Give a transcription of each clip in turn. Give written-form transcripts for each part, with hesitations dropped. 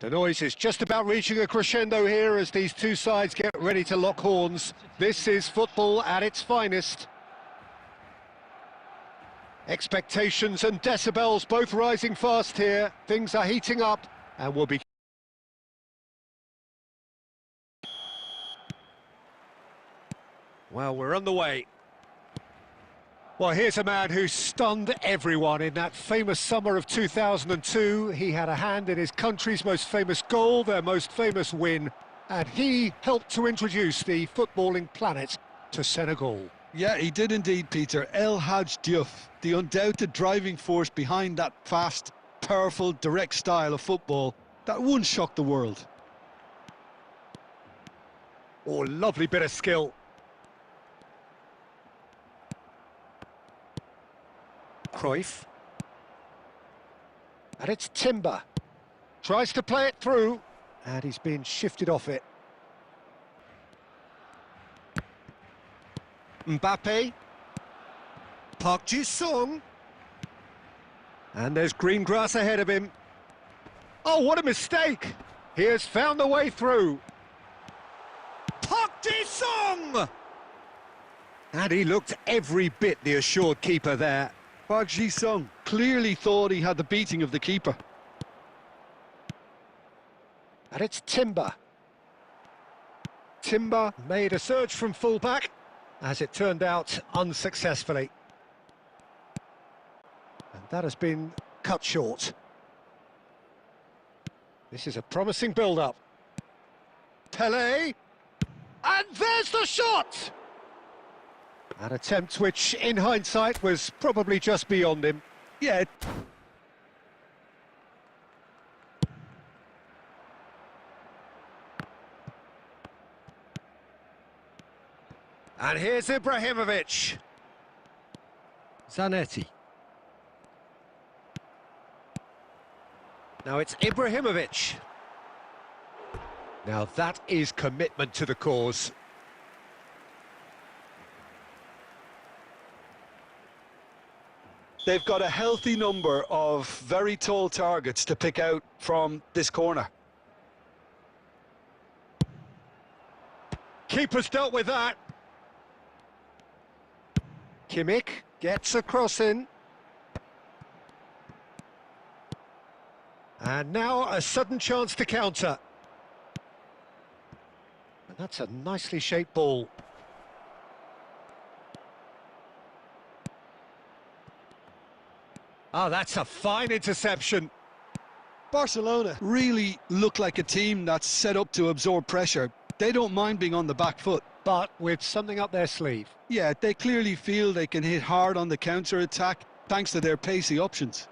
The noise is just about reaching a crescendo here as these two sides get ready to lock horns. This is football at its finest. Expectations and decibels both rising fast here. Things are heating up and will be... Well, we're on the way. Well, here's a man who stunned everyone in that famous summer of 2002. He had a hand in his country's most famous goal, their most famous win, and he helped to introduce the footballing planet to Senegal. Yeah, he did indeed, Peter. El Hadj Diouf, the undoubted driving force behind that fast, powerful, direct style of football that once shocked the world. Oh, lovely bit of skill. Cruyff. And it's Timber. Tries to play it through, and he's been shifted off it. Mbappe. Park Ji-sung. And there's green grass ahead of him. Oh, what a mistake! He has found the way through. Park Ji-sung! And he looked every bit the assured keeper there. Park Ji-sung clearly thought he had the beating of the keeper. And it's Timber. Timber made a surge from full-back, as it turned out unsuccessfully. And that has been cut short. This is a promising build-up. Pelé! And there's the shot! An attempt which, in hindsight, was probably just beyond him. Yeah. And here's Ibrahimovic. Zanetti. Now it's Ibrahimovic. Now that is commitment to the cause. They've got a healthy number of very tall targets to pick out from this corner. Keeper's dealt with that. Kimmich gets a cross in. And now a sudden chance to counter. And that's a nicely shaped ball. Oh, that's a fine interception. Barcelona really look like a team that's set up to absorb pressure. They don't mind being on the back foot. But with something up their sleeve. Yeah, they clearly feel they can hit hard on the counter-attack thanks to their pacey options.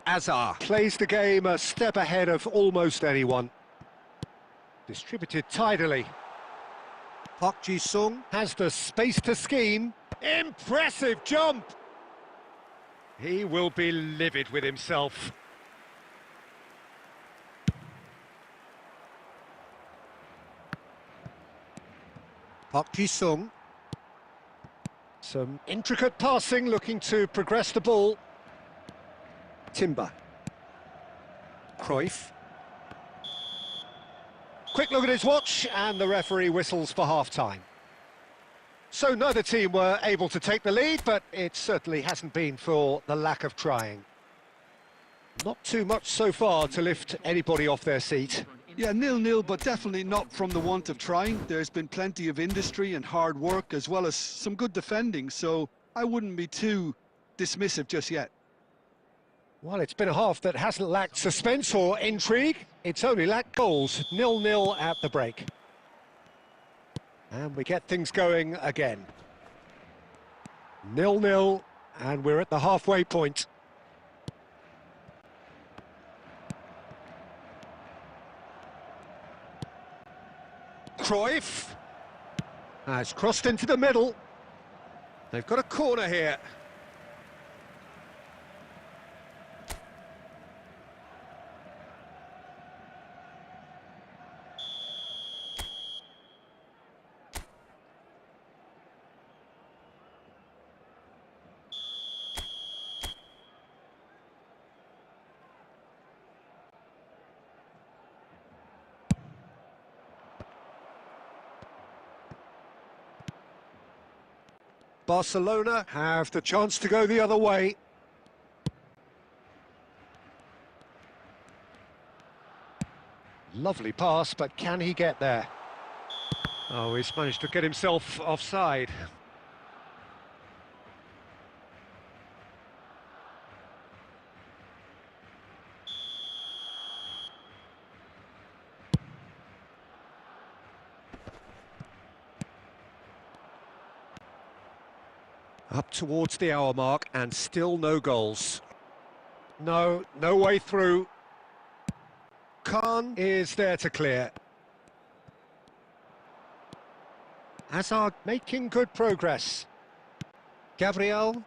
Azar plays the game a step ahead of almost anyone. Distributed tidily. Park Ji-sung has the space to scheme. Impressive jump! He will be livid with himself. Park Ji-sung. Some intricate passing, looking to progress the ball. Timber. Cruyff. Quick look at his watch, and the referee whistles for half-time. So neither team were able to take the lead, but it certainly hasn't been for the lack of trying. Not too much so far to lift anybody off their seat. Yeah, 0-0, but definitely not from the want of trying. There's been plenty of industry and hard work, as well as some good defending, so I wouldn't be too dismissive just yet. Well, it's been a half that hasn't lacked suspense or intrigue. It's only lacked goals. 0-0 at the break. And we get things going again. 0-0, and we're at the halfway point. Cruyff has crossed into the middle. They've got a corner here. Barcelona have the chance to go the other way. Lovely pass, but can he get there? Oh, he's managed to get himself offside. Up towards the hour mark and still no goals. No way through. Khan is there to clear. Hazard making good progress. Gabriel.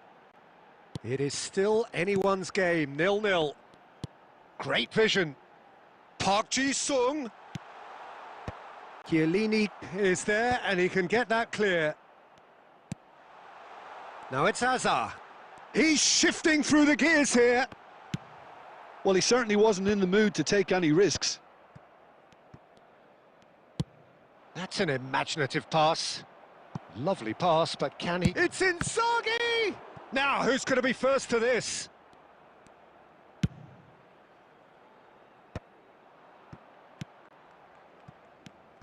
It is still anyone's game, 0-0. Great vision. Park Ji-sung. Chiellini is there and he can get that clear. Now it's Hazard. He's shifting through the gears here. Well, he certainly wasn't in the mood to take any risks. That's an imaginative pass. Lovely pass, but can he... It's Inzaghi! Now, who's going to be first to this?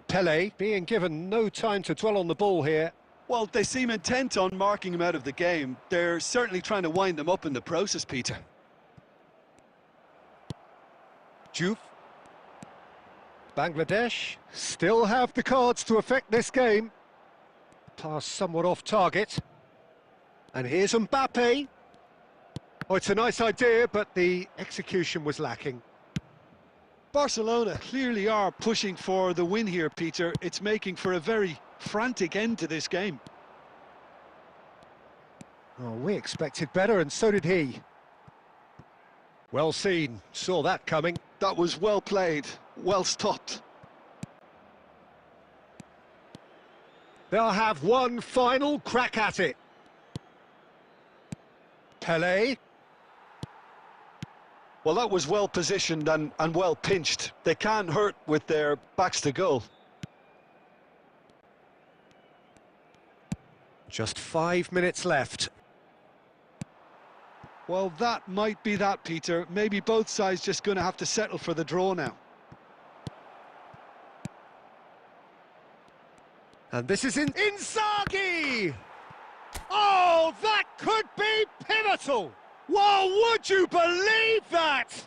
Pele being given no time to dwell on the ball here. Well, they seem intent on marking him out of the game. They're certainly trying to wind them up in the process, Peter. Juve. Bangladesh still have the cards to affect this game. Pass somewhat off target. And here's Mbappe. Oh, it's a nice idea, but the execution was lacking. Barcelona clearly are pushing for the win here, Peter. It's making for a very frantic end to this game. Oh, we expected better, and so did he. Well seen, saw that coming. That was well played, well stopped. They'll have one final crack at it. Pele. Well, that was well positioned and well pinched. They can't hurt with their backs to goal. Just 5 minutes left. Well, that might be that, Peter. Maybe both sides just going to have to settle for the draw now. And this is Inzaghi! Oh, that could be pivotal! Well, would you believe that?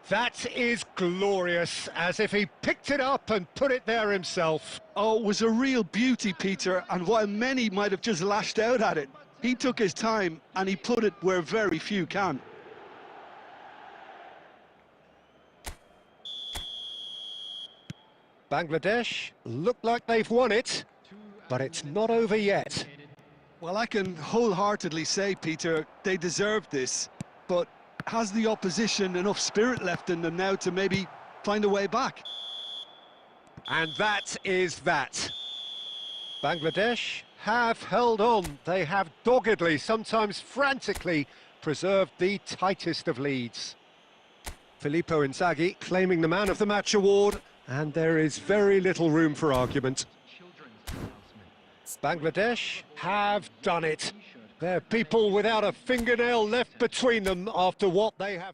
That is glorious, as if he picked it up and put it there himself. Oh, it was a real beauty, Peter, and while many might have just lashed out at it, he took his time and he put it where very few can. Bangladesh look like they've won it, but it's not over yet. Well, I can wholeheartedly say, Peter, they deserved this, but has the opposition enough spirit left in them now to maybe find a way back? And that is that. Bangladesh have held on. They have doggedly, sometimes frantically, preserved the tightest of leads. Filippo Inzaghi claiming the Man of the Match award, and there is very little room for argument. Bangladesh have done it. They're people without a fingernail left between them after what they have